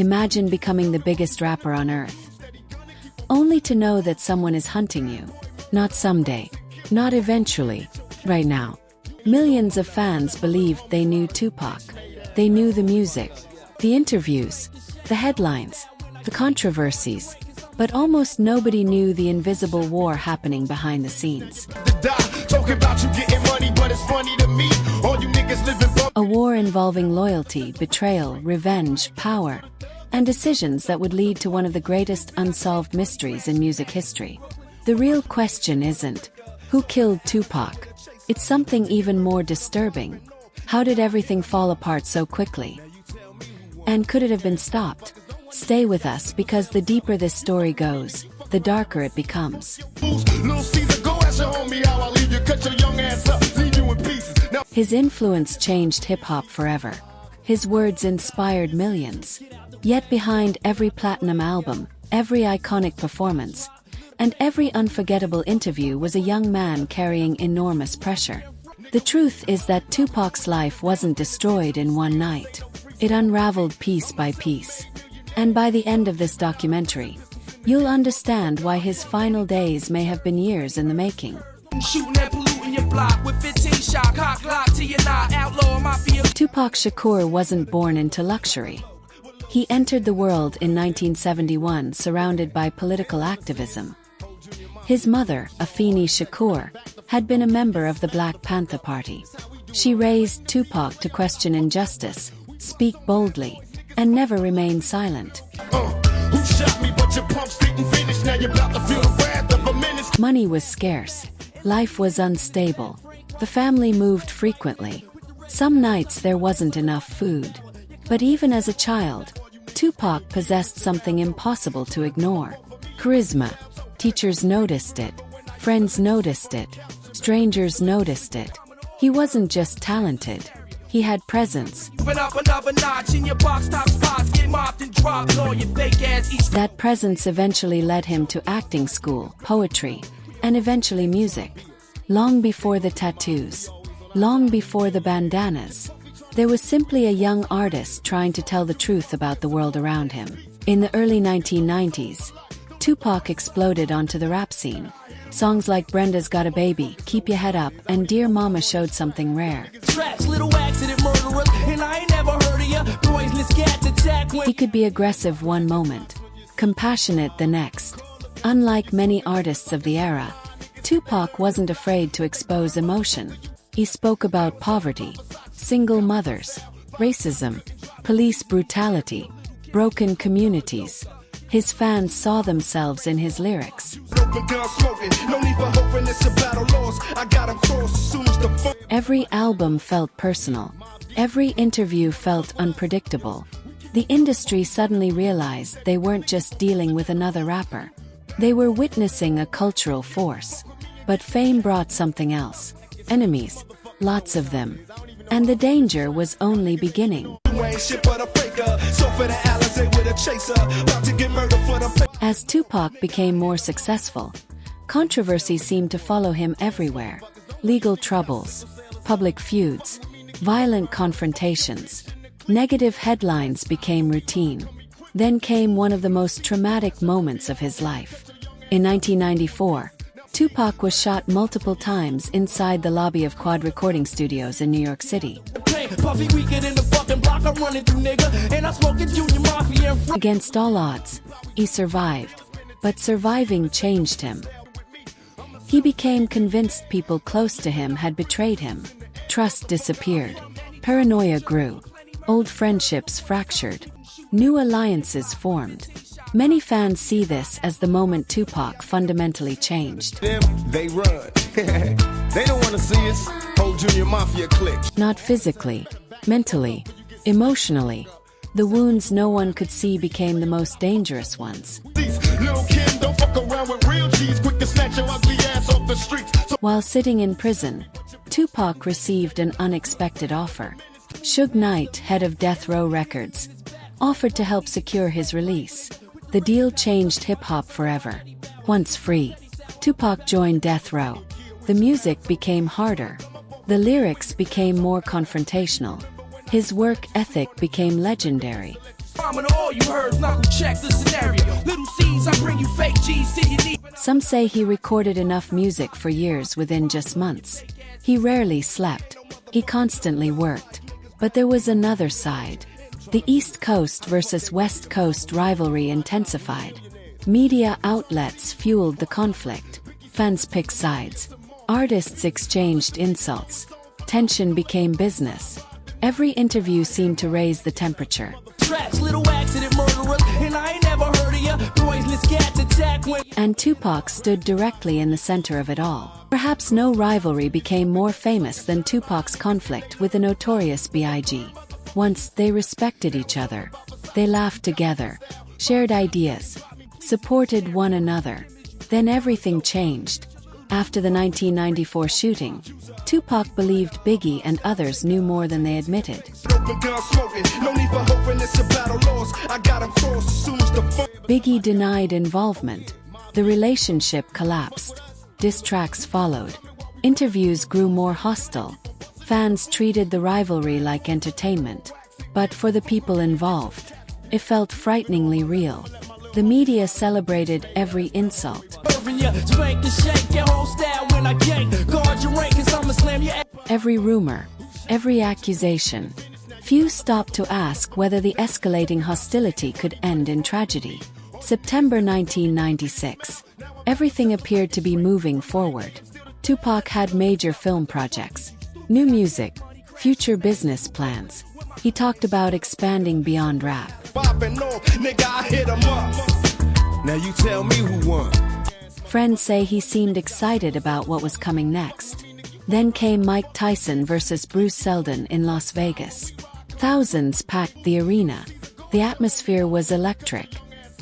Imagine becoming the biggest rapper on earth, only to know that someone is hunting you. Not someday, not eventually, right now. Millions of fans believed they knew Tupac. They knew the music, the interviews, the headlines, the controversies, but almost nobody knew the invisible war happening behind the scenes. A war involving loyalty, betrayal, revenge, power, and decisions that would lead to one of the greatest unsolved mysteries in music history. The real question isn't, who killed Tupac? It's something even more disturbing. How did everything fall apart so quickly? And could it have been stopped? Stay with us, because the deeper this story goes, the darker it becomes. His influence changed hip-hop forever. His words inspired millions. Yet behind every platinum album, every iconic performance, and every unforgettable interview was a young man carrying enormous pressure. The truth is that Tupac's life wasn't destroyed in one night. It unraveled piece by piece. And by the end of this documentary, you'll understand why his final days may have been years in the making. Tupac Shakur wasn't born into luxury. He entered the world in 1971 surrounded by political activism. His mother, Afeni Shakur, had been a member of the Black Panther Party. She raised Tupac to question injustice, speak boldly, and never remain silent. Money was scarce. Life was unstable. The family moved frequently. Some nights there wasn't enough food. But even as a child, Tupac possessed something impossible to ignore. Charisma. Teachers noticed it. Friends noticed it. Strangers noticed it. He wasn't just talented. He had presence. That presence eventually led him to acting school, poetry, and eventually music. Long before the tattoos, long before the bandanas, there was simply a young artist trying to tell the truth about the world around him. In the early 1990s, Tupac exploded onto the rap scene. Songs like Brenda's Got a Baby, Keep Your Head Up, and Dear Mama showed something rare. He could be aggressive one moment, compassionate the next. Unlike many artists of the era, Tupac wasn't afraid to expose emotion. He spoke about poverty, single mothers, racism, police brutality, broken communities. His fans saw themselves in his lyrics. Every album felt personal. Every interview felt unpredictable. The industry suddenly realized they weren't just dealing with another rapper. They were witnessing a cultural force. But fame brought something else. Enemies. Lots of them. And the danger was only beginning. As Tupac became more successful, controversy seemed to follow him everywhere. Legal troubles, public feuds, violent confrontations. Negative headlines became routine. Then came one of the most traumatic moments of his life. In 1994, Tupac was shot multiple times inside the lobby of Quad Recording Studios in New York City. Against all odds, he survived. But surviving changed him. He became convinced people close to him had betrayed him. Trust disappeared. Paranoia grew. Old friendships fractured. New alliances formed. Many fans see this as the moment Tupac fundamentally changed. They run. They don't want to see us. Whole Junior Mafia clique. Not physically, mentally, emotionally. The wounds no one could see became the most dangerous ones. While sitting in prison, Tupac received an unexpected offer. Suge Knight, head of Death Row Records, offered to help secure his release. The deal changed hip-hop forever. Once free, Tupac joined Death Row. The music became harder. The lyrics became more confrontational. His work ethic became legendary. Phenomenal, all you heard, knuckle check the scenario. Little C's, I bring you fake G's till you need. Some say he recorded enough music for years within just months. He rarely slept. He constantly worked. But there was another side. The East Coast versus West Coast rivalry intensified. Media outlets fueled the conflict. Fans picked sides. Artists exchanged insults. Tension became business. Every interview seemed to raise the temperature. Traps, little accident murderers, and I ain't never heard of ya. Poisonous cats attack when. And Tupac stood directly in the center of it all. Perhaps no rivalry became more famous than Tupac's conflict with the notorious B.I.G. Once they respected each other. They laughed together, shared ideas, supported one another. Then everything changed. After the 1994 shooting, Tupac believed Biggie and others knew more than they admitted. Biggie denied involvement. The relationship collapsed. Diss tracks followed. Interviews grew more hostile. Fans treated the rivalry like entertainment. But for the people involved, it felt frighteningly real. The media celebrated insult. Every rumor, every accusation. Few stopped to ask whether the escalating hostility could end in tragedy. September 1996. Everything appeared to be moving forward. Tupac had major film projects, new music, future business plans. He talked about expanding beyond rap. Now you tell me who won. Friends say he seemed excited about what was coming next. Then came Mike Tyson versus Bruce Seldon in Las Vegas. Thousands packed the arena. The atmosphere was electric.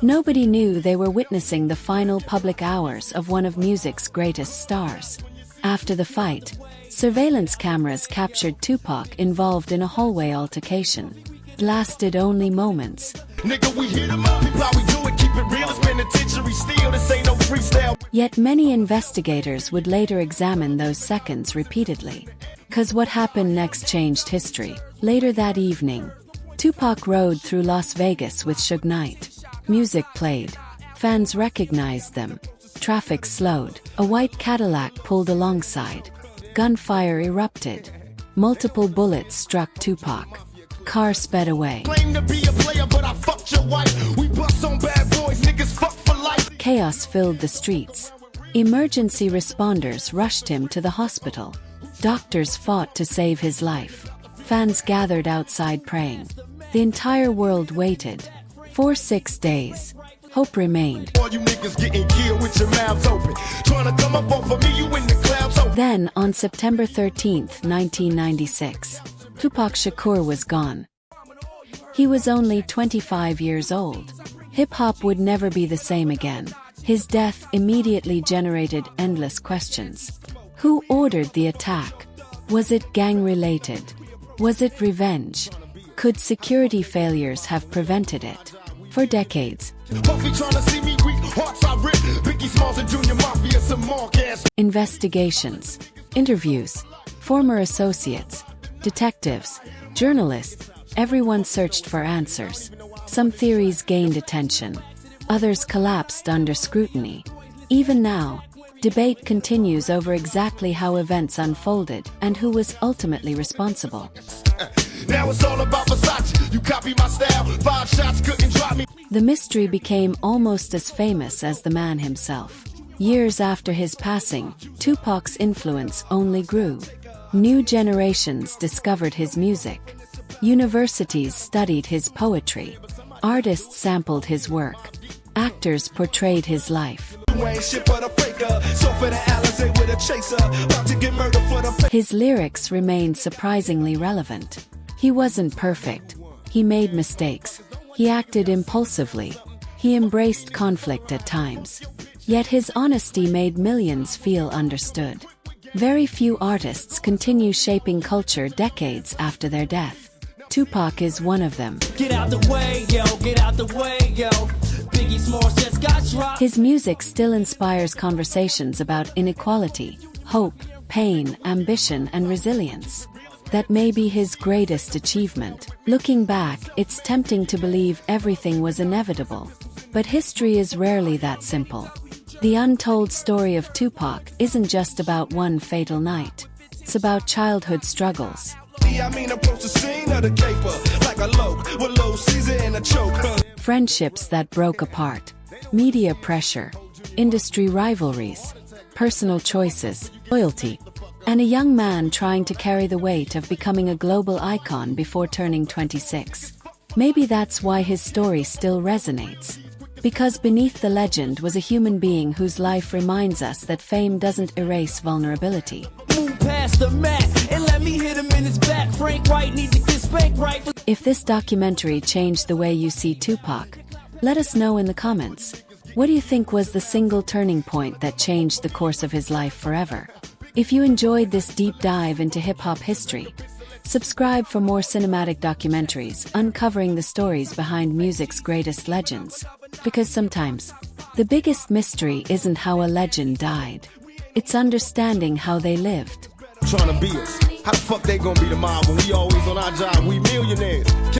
Nobody knew they were witnessing the final public hours of one of music's greatest stars. After the fight, surveillance cameras captured Tupac involved in a hallway altercation. It lasted only moments. Nigga, we hit 'em up. How we do it, keep it real. It's penitentiary steel. This ain't no freestyle. Yet many investigators would later examine those seconds repeatedly. 'Cause what happened next changed history. Later that evening, Tupac rode through Las Vegas with Suge Knight. Music played. Fans recognized them. Traffic slowed. A white Cadillac pulled alongside. Gunfire erupted. Multiple bullets struck Tupac. Car sped away. Claim to be a player, but I fucked your wife. We bust on bad boys, niggas fuck for life. Chaos filled the streets. Emergency responders rushed him to the hospital. Doctors fought to save his life. Fans gathered outside praying. The entire world waited. For 6 days, hope remained. All you niggas getting killed with your mouths open. Trying to come up off of me, you in the clouds open. Then, on September 13th, 1996, Tupac Shakur was gone. He was only 25 years old. Hip-hop would never be the same again. His death immediately generated endless questions. Who ordered the attack? Was it gang-related? Was it revenge? Could security failures have prevented it? For decades, investigations, interviews, former associates, detectives, journalists, everyone searched for answers. Some theories gained attention. Others collapsed under scrutiny. Even now, debate continues over exactly how events unfolded and who was ultimately responsible. Now it's all about Versace. You copy my style. 5 shots couldn't drop me. The mystery became almost as famous as the man himself. Years after his passing, Tupac's influence only grew. New generations discovered his music. Universities studied his poetry. Artists sampled his work. Actors portrayed his life. His lyrics remained surprisingly relevant. He wasn't perfect. He made mistakes. He acted impulsively. He embraced conflict at times. Yet his honesty made millions feel understood. Very few artists continue shaping culture decades after their death. Tupac is one of them. Get out the way, yo, get out the way, yo. Biggie Smalls just got dropped. His music still inspires conversations about inequality, hope, pain, ambition, and resilience. That may be his greatest achievement. Looking back, it's tempting to believe everything was inevitable. But history is rarely that simple. The untold story of Tupac isn't just about one fatal night. It's about childhood struggles. Friendships that broke apart. Media pressure. Industry rivalries. Personal choices. Loyalty. And a young man trying to carry the weight of becoming a global icon before turning 26. Maybe that's why his story still resonates. Because beneath the legend was a human being whose life reminds us that fame doesn't erase vulnerability. Move past the mat and let me hit him in his back. Frank White needs to get spanked right. If this documentary changed the way you see Tupac, let us know in the comments. What do you think was the single turning point that changed the course of his life forever? If you enjoyed this deep dive into hip-hop history, subscribe for more cinematic documentaries uncovering the stories behind music's greatest legends. Because sometimes, the biggest mystery isn't how a legend died. It's understanding how they lived. Trying to be us. How the fuck they gonna be the mob when we always on our job? We millionaires.